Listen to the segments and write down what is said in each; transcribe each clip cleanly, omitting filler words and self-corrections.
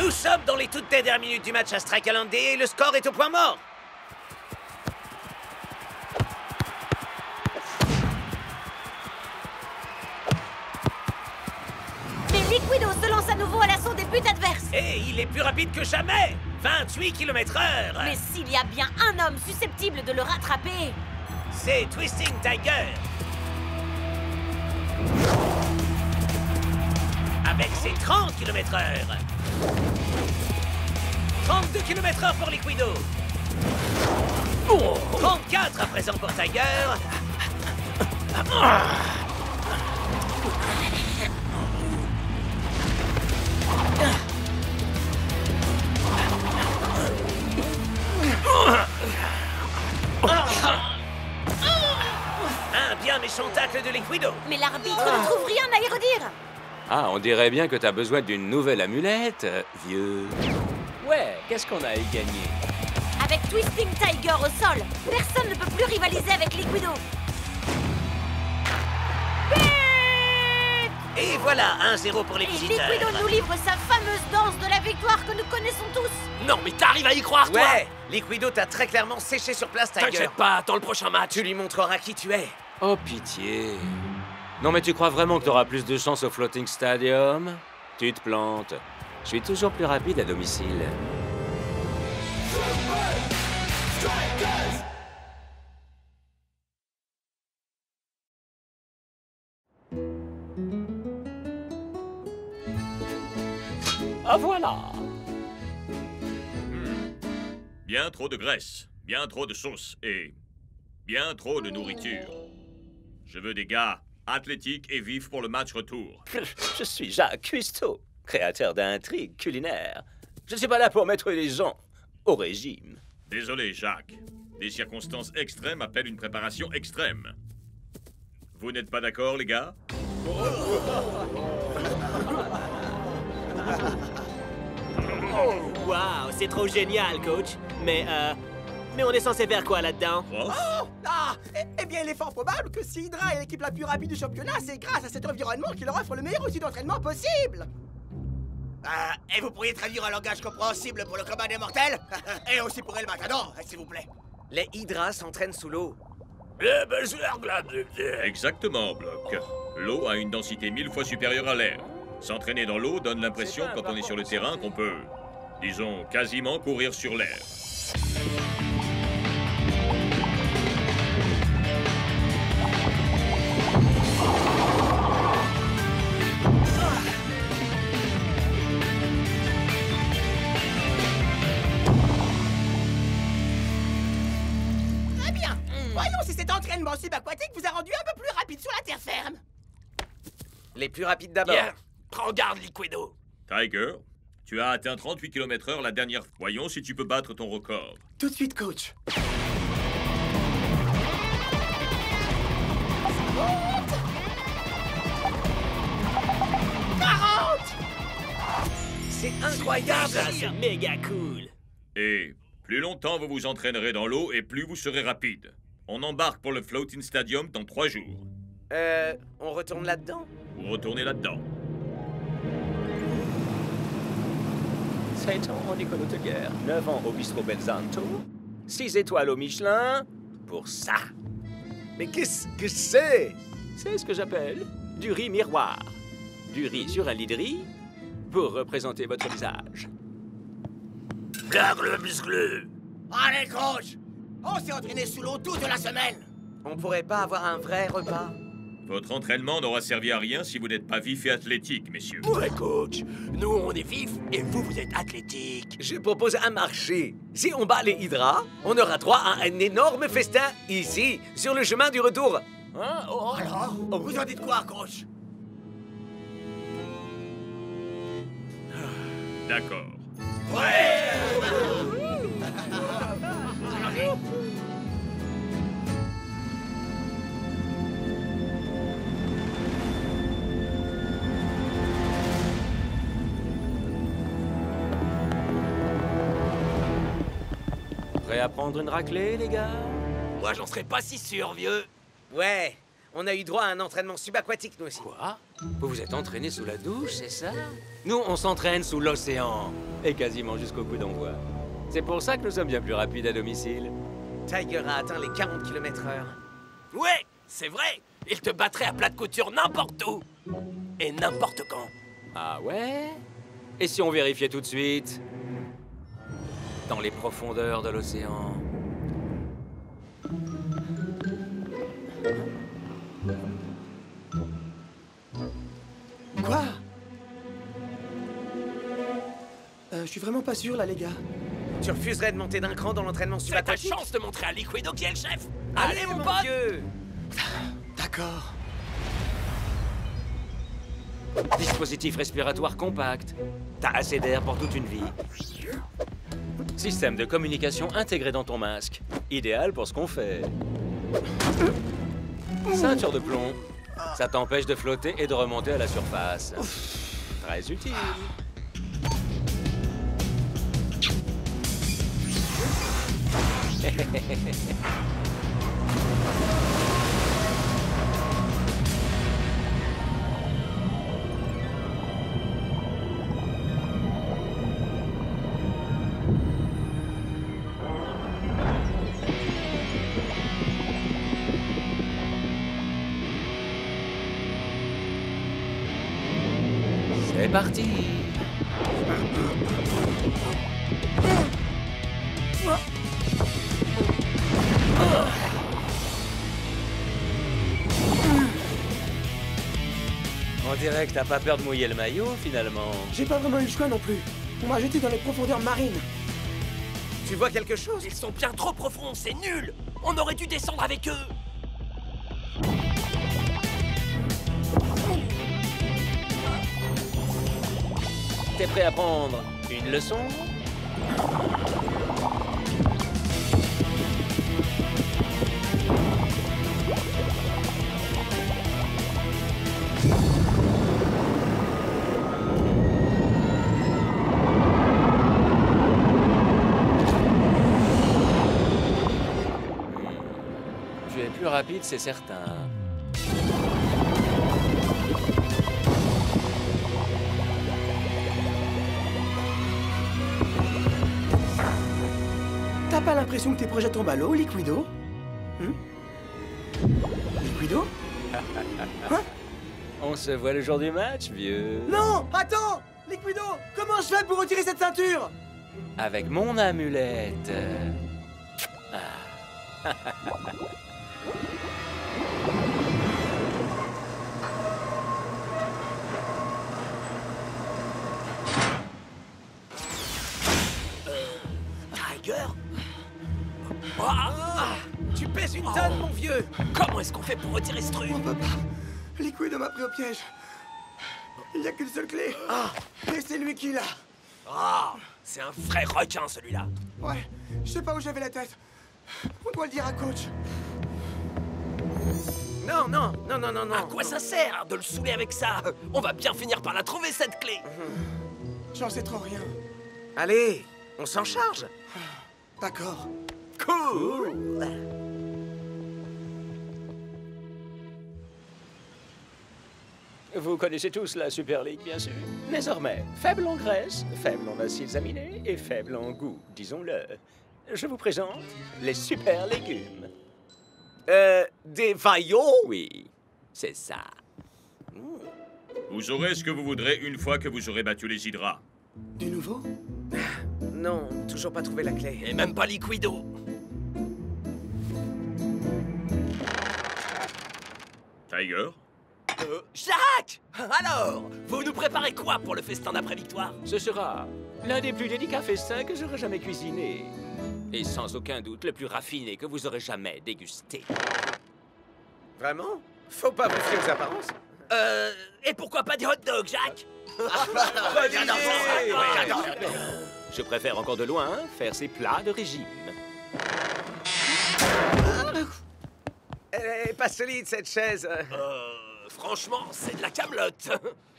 Nous sommes dans les toutes dernières minutes du match à Strike-Land et le score est au point mort. Mais Liquido se lance à nouveau à l'assaut des buts adverses. Et il est plus rapide que jamais. 28 km/h. Mais s'il y a bien un homme susceptible de le rattraper... C'est Twisting Tiger. Avec ses 30 km/h. 32 km/h pour Liquido. 34 à présent pour Tiger. Un bien méchant tacle de Liquido. Mais l'arbitre ne trouve rien à y redire. Ah, on dirait bien que t'as besoin d'une nouvelle amulette, vieux. Ouais, qu'est-ce qu'on a à y gagner? Avec Twisting Tiger au sol, personne ne peut plus rivaliser avec Liquido. Et voilà, 1-0 pour les Et visiteurs. Liquido nous livre sa fameuse danse de la victoire que nous connaissons tous. Non, mais t'arrives à y croire, toi? Ouais, Liquido t'a très clairement séché sur place, Tiger. T'inquiète pas, attends le prochain match. Tu lui montreras qui tu es. Oh, pitié. Non, mais tu crois vraiment que t'auras plus de chance au Floating Stadium? Tu te plantes. Je suis toujours plus rapide à domicile. Ah, voilà. Bien trop de graisse, bien trop de sauce et bien trop de nourriture. Je veux des gars athlétiques et vifs pour le match retour. Je suis Jacques Cousteau, créateur d'intrigues culinaires. Je ne suis pas là pour mettre les gens au régime. Désolé, Jacques. Des circonstances extrêmes appellent une préparation extrême. Vous n'êtes pas d'accord, les gars? Waouh, c'est trop génial, coach. Mais on est censé faire quoi là-dedans? Prof? Eh bien, il est fort probable que si Hydra est l'équipe la plus rapide du championnat, c'est grâce à cet environnement qui leur offre le meilleur outil d'entraînement possible. Et vous pourriez traduire un langage compréhensible pour le commun des mortels? Et aussi pour El Matador, s'il vous plaît. Les hydras s'entraînent sous l'eau. Exactement, Block. L'eau a une densité 1000 fois supérieure à l'air. S'entraîner dans l'eau donne l'impression, quand on est sur le terrain, qu'on peut, disons, quasiment courir sur l'air. Très bien. Voyons si cet entraînement subaquatique vous a rendu un peu plus rapide sur la terre ferme. Les plus rapides d'abord. Bien, prends garde, Liquido. Tiger, tu as atteint 38 km/h la dernière fois. Voyons si tu peux battre ton record. Tout de suite, coach. C'est incroyable. Ça, c'est méga cool. Et plus longtemps vous vous entraînerez dans l'eau et plus vous serez rapide. On embarque pour le Floating Stadium dans 3 jours. On retourne là-dedans? Vous retournez là-dedans. Satan Nicolo Teguer, 9 ans au bistrot Belzanto, 6 étoiles au Michelin, pour ça. Mais qu'est-ce que c'est? C'est ce que j'appelle du riz miroir. Du riz sur un lit de riz pour représenter votre visage. Allez, coach. On s'est entraîné sous l'eau toute la semaine. On pourrait pas avoir un vrai repas? Votre entraînement n'aura servi à rien si vous n'êtes pas vif et athlétique, messieurs. Ouais, coach. Nous, on est vifs et vous, vous êtes athlétiques. Je propose un marché. Si on bat les hydras, on aura droit à un énorme festin ici, sur le chemin du retour. Hein? Oh, Alors, vous en dites quoi, coach? D'accord. Prêt à prendre une raclée, les gars? moi, j'en serais pas si sûr, vieux. Ouais, On a eu droit à un entraînement subaquatique, nous aussi. Quoi? Vous vous êtes entraîné sous la douche, c'est ça? Nous, on s'entraîne sous l'océan. Et quasiment jusqu'au coup d'envoi. C'est pour ça que nous sommes bien plus rapides à domicile. Tiger a atteint les 40 km/h. Ouais, c'est vrai. Il te battrait à plat de couture n'importe où. Et n'importe quand. Ah ouais? Et si on vérifiait tout de suite? Dans les profondeurs de l'océan. Quoi? Je suis vraiment pas sûr, là, les gars. Tu refuserais de monter d'un cran dans l'entraînement C'est ta subaquatique? chance de montrer à Liquido qui est le chef. Allez, mon pote. vieux! D'accord. Dispositif respiratoire compact. T'as assez d'air pour toute une vie. Système de communication intégré dans ton masque. Idéal pour ce qu'on fait. Ceinture de plomb. Ça t'empêche de flotter et de remonter à la surface. Très utile. C'est parti. On dirait que t'as pas peur de mouiller le maillot, finalement. J'ai pas vraiment eu le choix non plus. On m'a jeté dans les profondeurs marines. Tu vois quelque chose? Ils sont bien trop profonds, c'est nul. On aurait dû descendre avec eux. T'es prêt à prendre une leçon? Tu es plus rapide, c'est certain. T'as pas l'impression que tes projets tombent à l'eau, Liquido? Liquido? On se voit le jour du match, vieux. Non! Attends! Liquido! Comment je fais pour retirer cette ceinture? Avec mon amulette. Tiger? Tu pèses une tonne, mon vieux! Comment est-ce qu'on fait pour retirer ce truc? On peut pas. Liquido m'a pris au piège. Il n'y a qu'une seule clé. Et c'est lui qui l'a. Ah, c'est un vrai requin, celui-là. Ouais, je sais pas où j'avais la tête. On doit le dire à coach. Non, non, non, non, non, non. À quoi ça sert de le saouler avec ça? On va bien finir par la trouver, cette clé. J'en sais trop rien. Allez, on s'en charge. D'accord. Cool. Vous connaissez tous la Super League, bien sûr. Désormais, faible en graisse, faible en acides aminés et faible en goût, disons-le. Je vous présente les super légumes. Des vaillots? Oui, c'est ça. Vous aurez ce que vous voudrez une fois que vous aurez battu les hydras. Du nouveau? Non, toujours pas trouvé la clé. Et même pas Liquido. Tiger? Jacques! Alors, vous nous préparez quoi pour le festin d'après-victoire? Ce sera l'un des plus délicats festins que j'aurai jamais cuisiné. Et sans aucun doute le plus raffiné que vous aurez jamais dégusté. Vraiment? Faut pas vous fier aux apparences. Et pourquoi pas des hot dogs, Jacques? Je préfère encore de loin faire ces plats de régime. Elle est pas solide, cette chaise. Franchement, c'est de la camelote.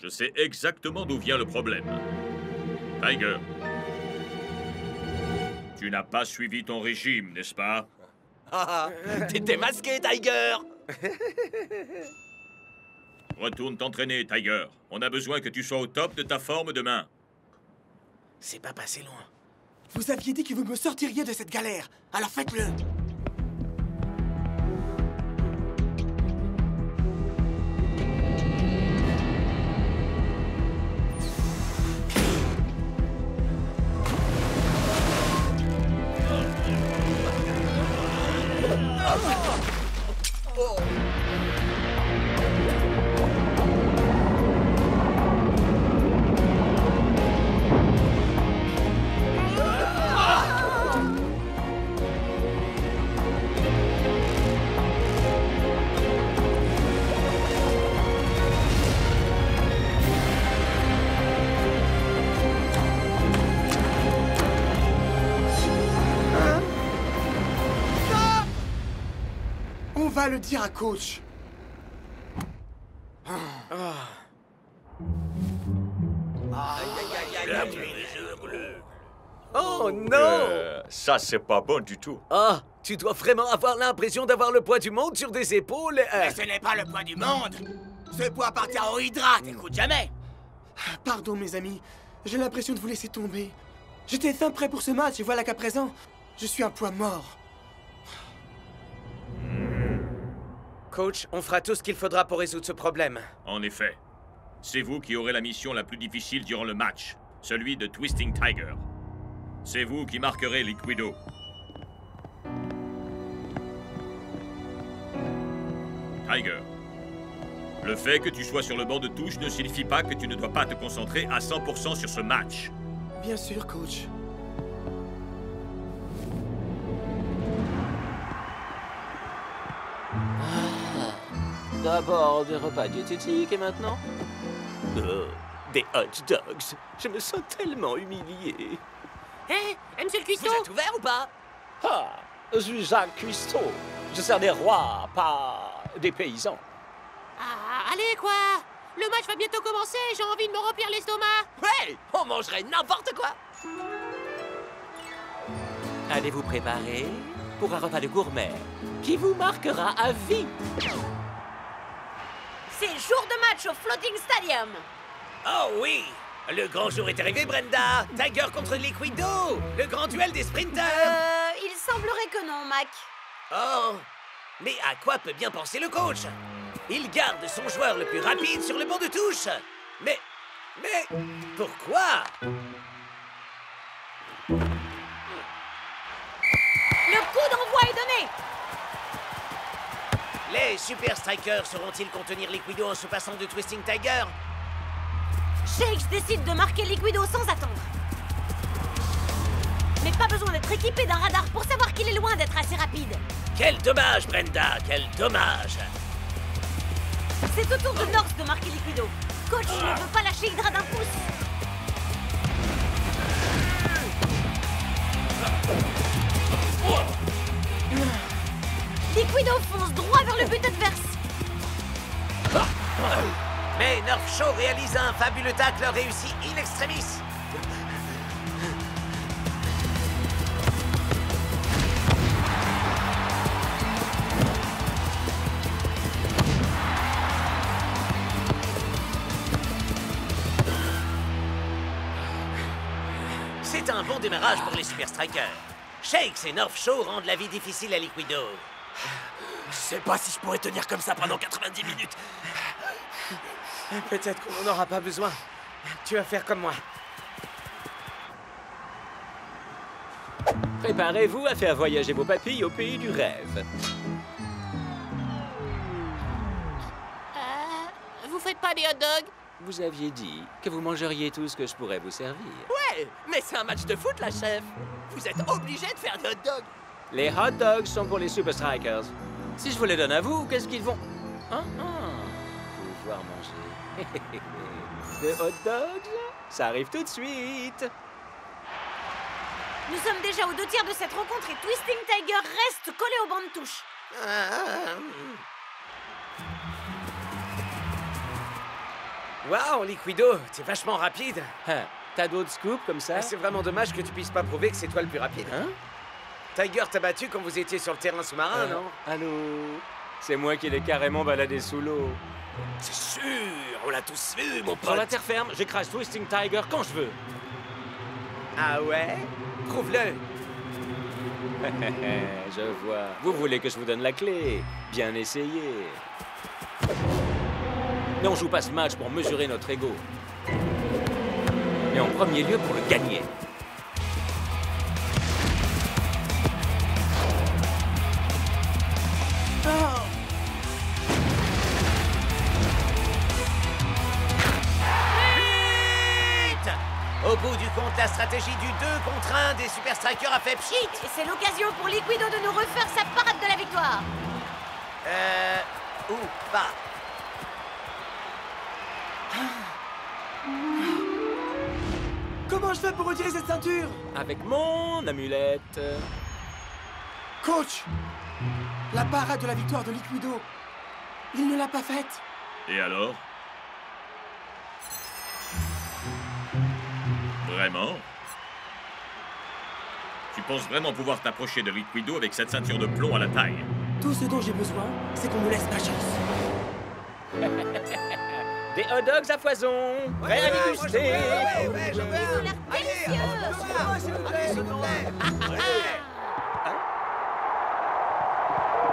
Je sais exactement d'où vient le problème. Tiger. Tu n'as pas suivi ton régime, n'est-ce pas? T'es démasqué, Tiger. Retourne t'entraîner, Tiger. On a besoin que tu sois au top de ta forme demain. C'est pas passé loin. Vous aviez dit que vous me sortiriez de cette galère, alors faites-le. On va le dire à coach. Oh non! Ça, c'est pas bon du tout. Ah, tu dois vraiment avoir l'impression d'avoir le poids du monde sur des épaules. Mais ce n'est pas le poids du monde. Ce poids appartient au Hydra, t'écoutes jamais. Pardon, mes amis. J'ai l'impression de vous laisser tomber. J'étais fin prêt pour ce match et voilà qu'à présent, je suis un poids mort. Coach, on fera tout ce qu'il faudra pour résoudre ce problème. En effet. C'est vous qui aurez la mission la plus difficile durant le match, celui de Twisting Tiger. C'est vous qui marquerez Liquido. Tiger, le fait que tu sois sur le banc de touche ne signifie pas que tu ne dois pas te concentrer à 100% sur ce match. Bien sûr, coach. D'abord des repas diététiques et maintenant des hot dogs. Je me sens tellement humilié. Hé, monsieur le cuistot? Vous êtes ouvert ou pas? Ah, je suis Jacques Cousteau. Je sers des rois, pas des paysans. Ah, allez, quoi! Le match va bientôt commencer, j'ai envie de me remplir l'estomac! Ouais, on mangerait n'importe quoi. Allez vous préparer pour un repas de gourmet qui vous marquera à vie. C'est jour de match au Floating Stadium! Oh oui! Le grand jour est arrivé, Brenda! Tiger contre Liquido! Le grand duel des sprinters! Il semblerait que non, Mac. Oh! Mais à quoi peut bien penser le coach? Il garde son joueur le plus rapide sur le banc de touche! Mais pourquoi? Le coup d'envoi est donné! Les Super Strikers sauront-ils contenir Liquido en se passant de Twisting Tiger? Shakes décide de marquer Liquido sans attendre. Mais pas besoin d'être équipé d'un radar pour savoir qu'il est loin d'être assez rapide. Quel dommage, Brenda! Quel dommage! C'est au tour de North de marquer Liquido. Coach ne veut pas lâcher Hydra d'un pouce. Liquido fonce droit vers le but adverse. Mais Nerf Show réalise un fabuleux tacle réussi in extremis. C'est un bon démarrage pour les Super Strikers. Shakes et Nerf Show rendent la vie difficile à Liquido. Je sais pas si je pourrais tenir comme ça pendant 90 minutes. Peut-être qu'on n'en aura pas besoin. Tu vas faire comme moi. Préparez-vous à faire voyager vos papilles au pays du rêve. Vous faites pas des hot dogs? Vous aviez dit que vous mangeriez tout ce que je pourrais vous servir. Ouais, mais c'est un match de foot, la chef. Vous êtes obligé de faire des hot dogs. Les hot dogs sont pour les Super Strikers. Si je vous les donne à vous, qu'est-ce qu'ils vont pouvoir manger. Des hot dogs, ça arrive tout de suite. Nous sommes déjà aux 2 tiers de cette rencontre et Twisting Tiger reste collé au banc de touche. Waouh, Liquido, t'es vachement rapide. Hein, t'as d'autres scoops comme ça? C'est vraiment dommage que tu puisses pas prouver que c'est toi le plus rapide. Hein? Tiger t'a battu quand vous étiez sur le terrain sous-marin, non? Allô? C'est moi qui l'ai carrément baladé sous l'eau. C'est sûr, on l'a tous vu, mon Sur pote. la terre ferme, j'écrase Twisting Tiger quand je veux. Ah ouais? Prouve-le. Je vois. Vous voulez que je vous donne la clé? Bien essayé. Mais on joue pas ce match pour mesurer notre ego. Mais en premier lieu pour le gagner. Vite! Au bout du compte, la stratégie du 2 contre 1 des Super Strikers a fait pchit! Et c'est l'occasion pour Liquido de nous refaire sa parade de la victoire. Ou pas. Comment je fais pour retirer cette ceinture? Avec mon amulette. Coach! La parade de la victoire de Liquido, il ne l'a pas faite. Et alors? Vraiment? Tu penses vraiment pouvoir t'approcher de Liquido avec cette ceinture de plomb à la taille? Tout ce dont j'ai besoin, c'est qu'on me laisse ma chance. Des hot dogs à foison. Prêts à déguster. Ouais, je Ils ont l'air délicieux. s'il vous plaît.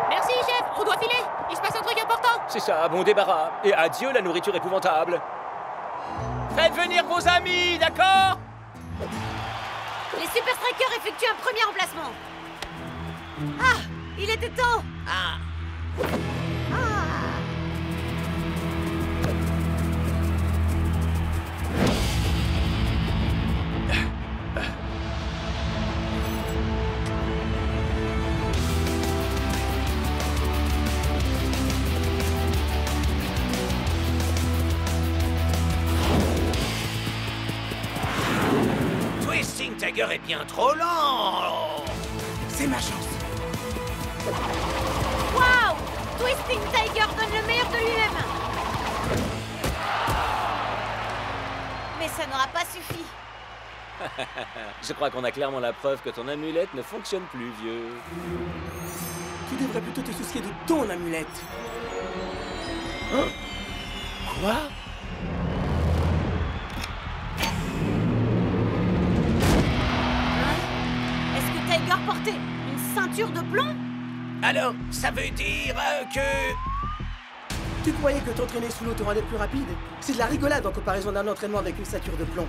Merci, chef. On doit filer. Il se passe un truc important. C'est ça, bon débarras. Et adieu la nourriture épouvantable. Faites venir vos amis, d'accord? Les Super Strikers effectuent un premier emplacement. Ah, il était temps. Ah, Twisting Tiger est bien trop lent. C'est ma chance. Waouh! Twisting Tiger donne le meilleur de lui-même. Mais ça n'aura pas suffi. Je crois qu'on a clairement la preuve que ton amulette ne fonctionne plus, vieux. Tu devrais plutôt te soucier de ton amulette. Quoi? Est-ce que Tiger portait une ceinture de plomb? Alors, ça veut dire que... Tu croyais que t'entraîner sous l'eau te rendait plus rapide? C'est de la rigolade en comparaison d'un entraînement avec une ceinture de plomb.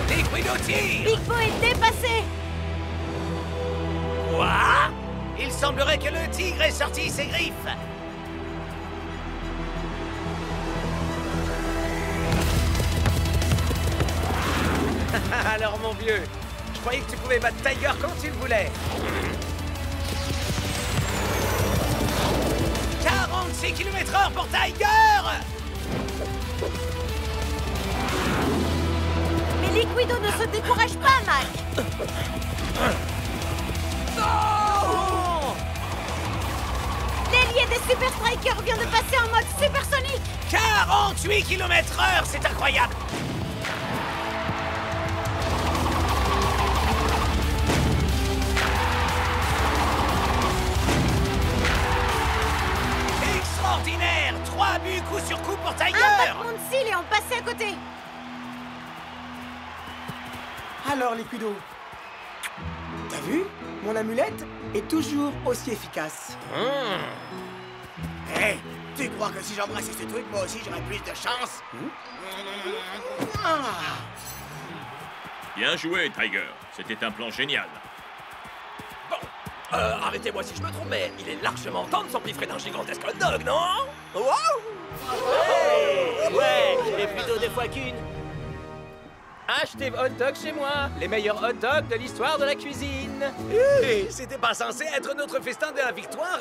Liquido tire! Big Bo est dépassé. Quoi? Il semblerait que le tigre ait sorti ses griffes. Alors, mon vieux, je croyais que tu pouvais battre Tiger quand tu le voulais. 46 km/h pour Tiger! Mais Liquido ne se décourage pas, Mac. L'ailier des Super Strikers vient de passer en mode supersonique. 48 km/h, c'est incroyable! Extraordinaire! 3 buts coup sur coup pour Tiger! Un battement de cils et on passait à côté. Alors, Liquido, t'as vu? Mon amulette est toujours aussi efficace. Hé, tu crois que si j'embrassais ce truc, moi aussi j'aurais plus de chance? Bien joué, Tiger. C'était un plan génial. Bon, arrêtez-moi si je me trompe, mais il est largement temps de s'empiffrer d'un gigantesque hot dog, non? Wow! Ouais, et plutôt deux fois qu'une. Achetez hot dogs chez moi, les meilleurs hot dogs de l'histoire de la cuisine. Hé, c'était pas censé être notre festin de la victoire?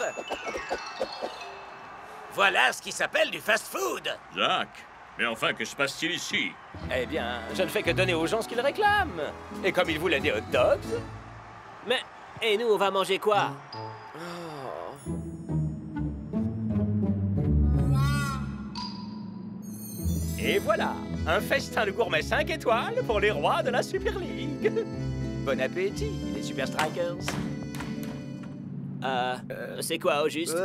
Voilà ce qui s'appelle du fast-food! Zach, mais enfin, que se passe-t-il ici? Eh bien, je ne fais que donner aux gens ce qu'ils réclament. Et comme ils voulaient des hot dogs... Mais, et nous, on va manger quoi? Et voilà, un festin de gourmet 5 étoiles pour les rois de la Super League. Bon appétit, les Super Strikers. C'est quoi au juste?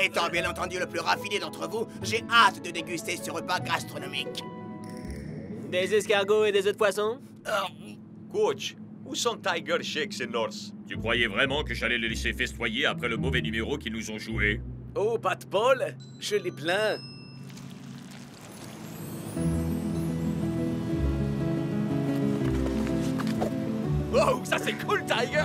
Étant bien entendu le plus raffiné d'entre vous, j'ai hâte de déguster ce repas gastronomique. Des escargots et des œufs de poisson? Coach, où sont Tiger Shakes et Norse? Tu croyais vraiment que j'allais les laisser festoyer après le mauvais numéro qu'ils nous ont joué? Oh, pas de bol, je l'ai plein. Oh, ça c'est cool, Tiger!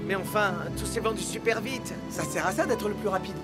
Mais enfin, tout s'est vendu super vite. Ça sert à ça d'être le plus rapide.